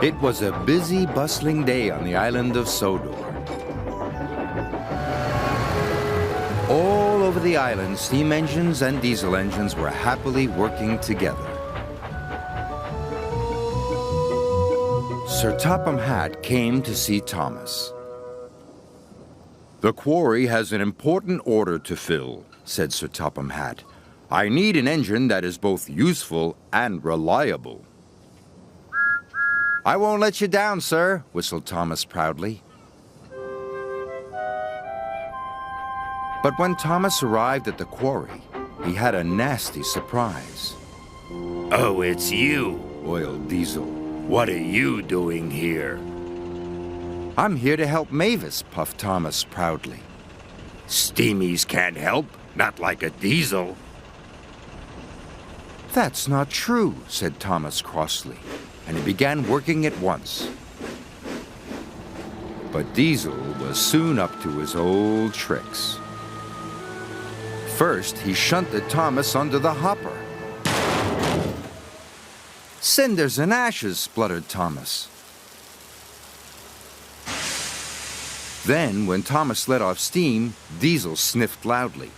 It was a busy, bustling day on the island of Sodor. All over the island, steam engines and diesel engines were happily working together. Sir Topham Hatt came to see Thomas. "The quarry has an important order to fill," said Sir Topham Hatt. "I need an engine that is both useful and reliable." "I won't let you down, sir," whistled Thomas proudly. But when Thomas arrived at the quarry, he had a nasty surprise. "Oh, it's you," wailed Diesel. "What are you doing here?" "I'm here to help Mavis," puffed Thomas proudly. "Steamies can't help, not like a diesel." "That's not true," said Thomas crossly, and he began working at once. But Diesel was soon up to his old tricks. First, he shunted Thomas under the hopper. "Cinders and ashes," spluttered Thomas. Then, when Thomas let off steam, Diesel sniffed loudly.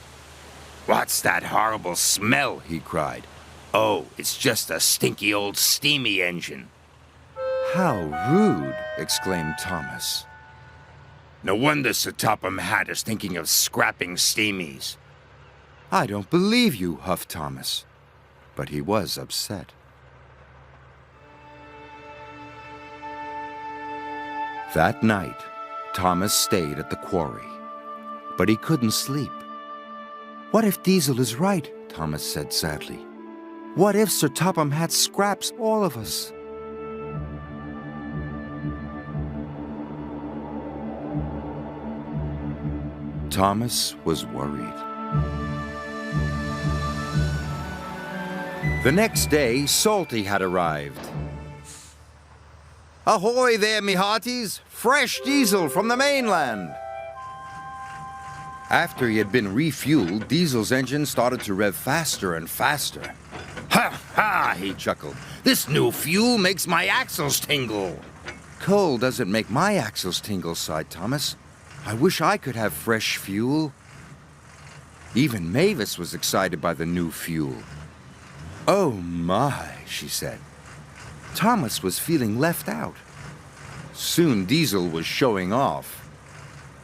"What's that horrible smell?" he cried. "Oh, it's just a stinky old steamy engine." "How rude," exclaimed Thomas. "No wonder Sir Topham Hatt is thinking of scrapping steamies." "I don't believe you," huffed Thomas. But he was upset. That night, Thomas stayed at the quarry. But he couldn't sleep. "What if Diesel is right?" Thomas said sadly. "What if Sir Topham Hatt scraps all of us?" Thomas was worried. The next day, Salty had arrived. "Ahoy there, me hearties! Fresh diesel from the mainland!" After he had been refueled, Diesel's engine started to rev faster and faster. "Ha ha!" he chuckled. "This new fuel makes my axles tingle." "Coal doesn't make my axles tingle," sighed Thomas. "I wish I could have fresh fuel." Even Mavis was excited by the new fuel. "Oh my," she said. Thomas was feeling left out. Soon Diesel was showing off.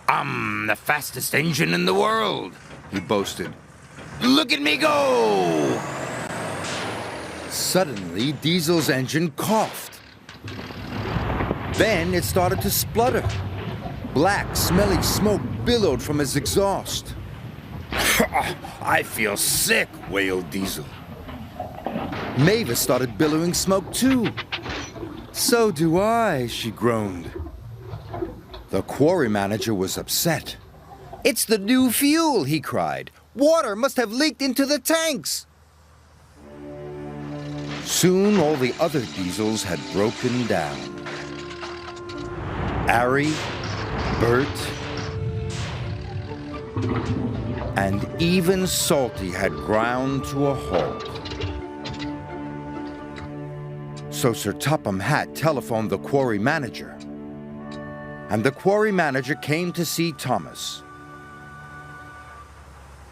"I'm the fastest engine in the world," he boasted. "Look at me go!" Suddenly, Diesel's engine coughed. Then it started to splutter. Black, smelly smoke billowed from his exhaust. "I feel sick," wailed Diesel. Mavis started billowing smoke too. "So do I," she groaned. The quarry manager was upset. "It's the new fuel," he cried. "Water must have leaked into the tanks." Soon all the other diesels had broken down. Ari, Bert, and even Salty had ground to a halt. So Sir Topham Hatt telephoned the quarry manager. And the quarry manager came to see Thomas.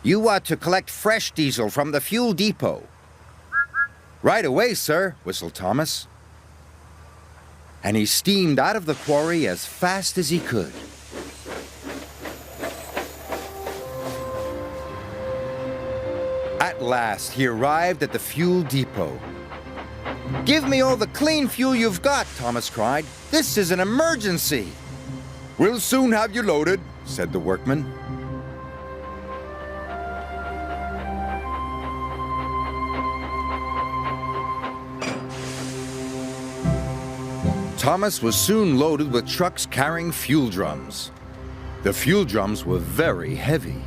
"You are to collect fresh diesel from the fuel depot." "Right away, sir," whistled Thomas. And he steamed out of the quarry as fast as he could. At last, he arrived at the fuel depot. "Give me all the clean fuel you've got," Thomas cried. "This is an emergency." "We'll soon have you loaded," said the workman. Thomas was soon loaded with trucks carrying fuel drums. The fuel drums were very heavy.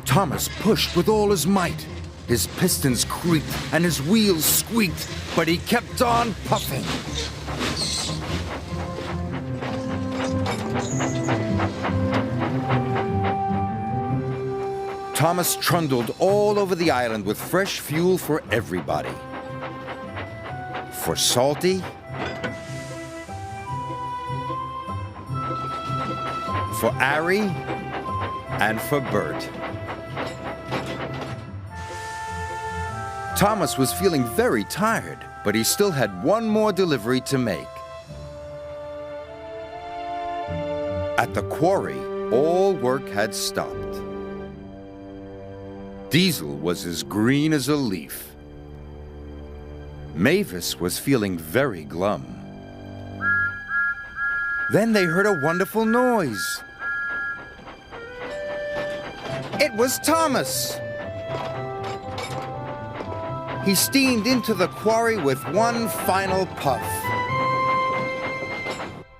Thomas pushed with all his might. His pistons creaked and his wheels squeaked, but he kept on puffing. Thomas trundled all over the island with fresh fuel for everybody. For Salty, for Ari, and for Bert. Thomas was feeling very tired, but he still had one more delivery to make. At the quarry, all work had stopped. Diesel was as green as a leaf. Mavis was feeling very glum. Then they heard a wonderful noise. It was Thomas! He steamed into the quarry with one final puff.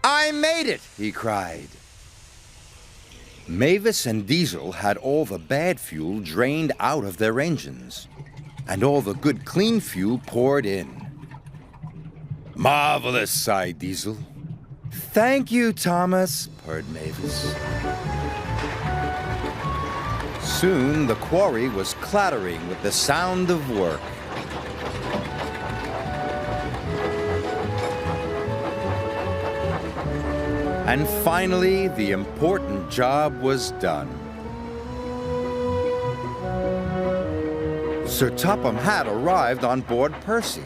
I made it, he cried. Mavis and Diesel had all the bad fuel drained out of their engines, and all the good clean fuel poured in. Marvelous, sighed Diesel. Thank you, Thomas, purred Mavis. Soon the quarry was clattering with the sound of work. And finally, the important job was done. Sir Topham Hatt arrived on board Percy.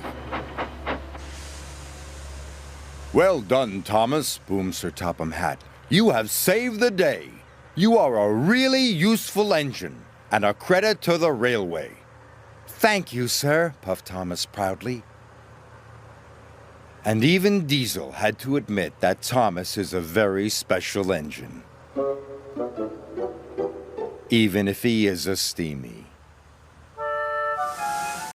Well done, Thomas, boomed Sir Topham Hatt. You have saved the day. You are a really useful engine, and a credit to the railway. Thank you, sir, puffed Thomas proudly. And even Diesel had to admit that Thomas is a very special engine. Even if he is a steamy.